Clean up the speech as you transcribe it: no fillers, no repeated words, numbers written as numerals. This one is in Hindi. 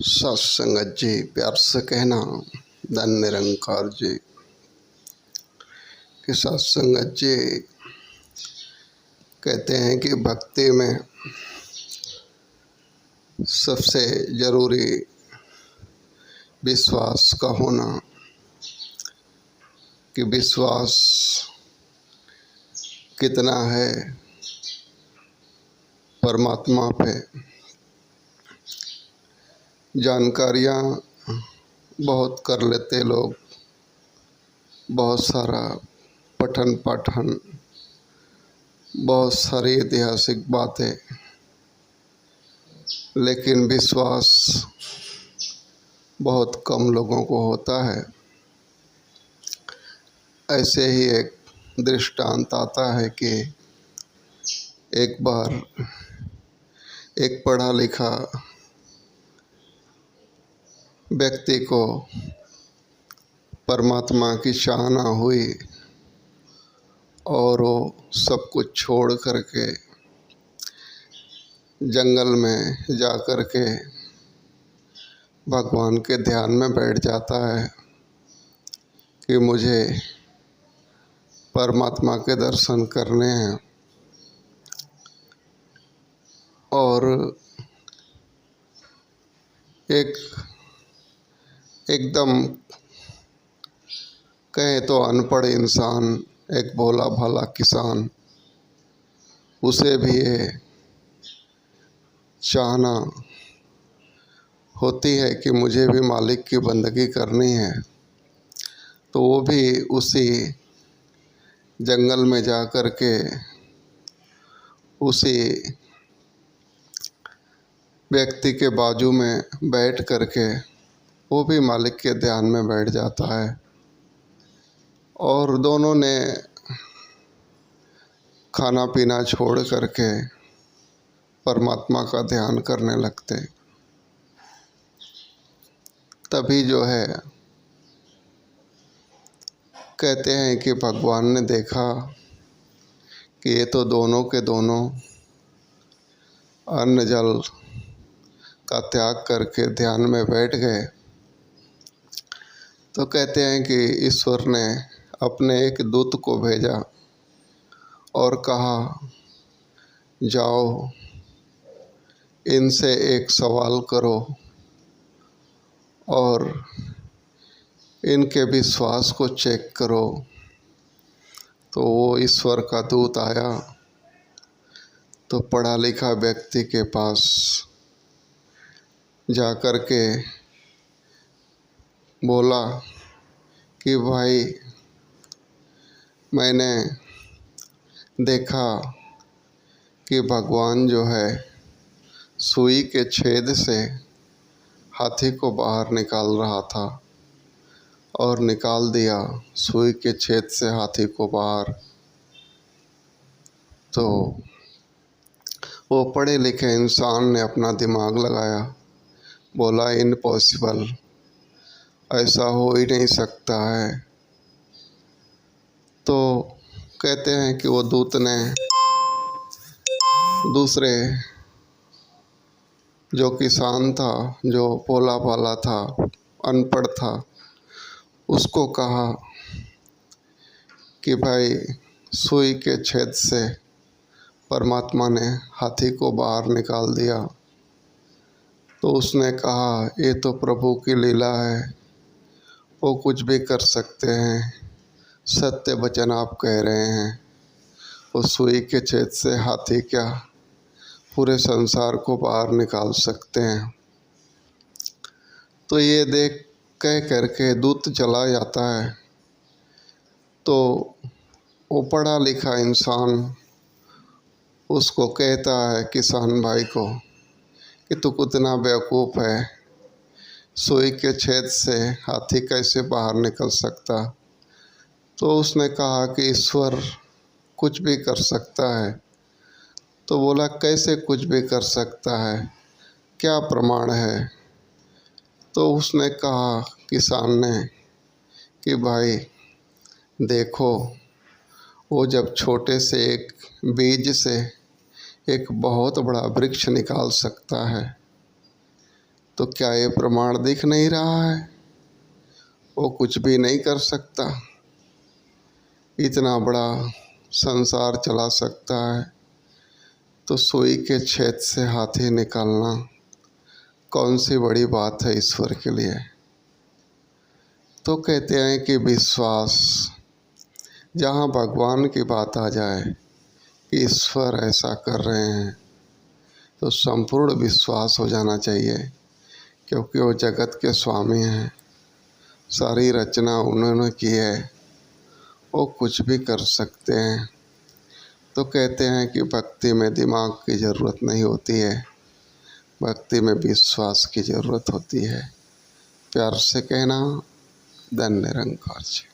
सत्संगत जी, प्यार से कहना धन निरंकार जी कि सत्संगत जी कहते हैं कि भक्ति में सबसे ज़रूरी विश्वास का होना, कि विश्वास कितना है परमात्मा पे। जानकारियाँ बहुत कर लेते लोग, बहुत सारा पठन पाठन, बहुत सारी ऐतिहासिक बातें, लेकिन विश्वास बहुत कम लोगों को होता है। ऐसे ही एक दृष्टांत आता है कि एक बार एक पढ़ा लिखा व्यक्ति को परमात्मा की चाहना हुई और वो सब कुछ छोड़ करके जंगल में जा कर के भगवान के ध्यान में बैठ जाता है कि मुझे परमात्मा के दर्शन करने हैं। और एकदम कहे तो अनपढ़ इंसान, एक भोला भाला किसान, उसे भी ये चाहना होती है कि मुझे भी मालिक की बंदगी करनी है, तो वो भी उसी जंगल में जा कर के उसी व्यक्ति के बाजू में बैठ कर के वो भी मालिक के ध्यान में बैठ जाता है और दोनों ने खाना पीना छोड़ करके परमात्मा का ध्यान करने लगते। तभी जो है कहते हैं कि भगवान ने देखा कि ये तो दोनों के दोनों अन्न जल का त्याग करके ध्यान में बैठ गए। तो कहते हैं कि ईश्वर ने अपने एक दूत को भेजा और कहा, जाओ इनसे एक सवाल करो और इनके विश्वास को चेक करो। तो वो ईश्वर का दूत आया तो पढ़ा लिखा व्यक्ति के पास जा कर के बोला कि भाई, मैंने देखा कि भगवान जो है सुई के छेद से हाथी को बाहर निकाल रहा था और निकाल दिया सुई के छेद से हाथी को बाहर। तो वो पढ़े लिखे इंसान ने अपना दिमाग लगाया, बोला इम्पॉसिबल, ऐसा हो ही नहीं सकता है। तो कहते हैं कि वो दूत ने दूसरे जो किसान था, जो भोला भाला था, अनपढ़ था, उसको कहा कि भाई सुई के छेद से परमात्मा ने हाथी को बाहर निकाल दिया। तो उसने कहा, ये तो प्रभु की लीला है, वो कुछ भी कर सकते हैं, सत्य वचन आप कह रहे हैं। वो सुई के छेद से हाथी क्या पूरे संसार को बाहर निकाल सकते हैं। तो ये देख कह करके दूत चला जाता है। तो वो पढ़ा लिखा इंसान उसको कहता है, किसान भाई को, कि तू कितना बेवकूफ़ है, सुई के छेद से हाथी कैसे बाहर निकल सकता। तो उसने कहा कि ईश्वर कुछ भी कर सकता है। तो बोला, कैसे कुछ भी कर सकता है, क्या प्रमाण है। तो उसने कहा किसान ने कि भाई देखो, वो जब छोटे से एक बीज से एक बहुत बड़ा वृक्ष निकाल सकता है, तो क्या ये प्रमाण दिख नहीं रहा है? वो कुछ भी नहीं कर सकता, इतना बड़ा संसार चला सकता है, तो सुई के छेद से हाथी निकालना कौन सी बड़ी बात है ईश्वर के लिए। तो कहते हैं कि विश्वास, जहाँ भगवान की बात आ जाए कि ईश्वर ऐसा कर रहे हैं, तो संपूर्ण विश्वास हो जाना चाहिए, क्योंकि वो जगत के स्वामी हैं, सारी रचना उन्होंने की है, वो कुछ भी कर सकते हैं। तो कहते हैं कि भक्ति में दिमाग की ज़रूरत नहीं होती है, भक्ति में विश्वास की ज़रूरत होती है। प्यार से कहना, धन्य निरंकार जी।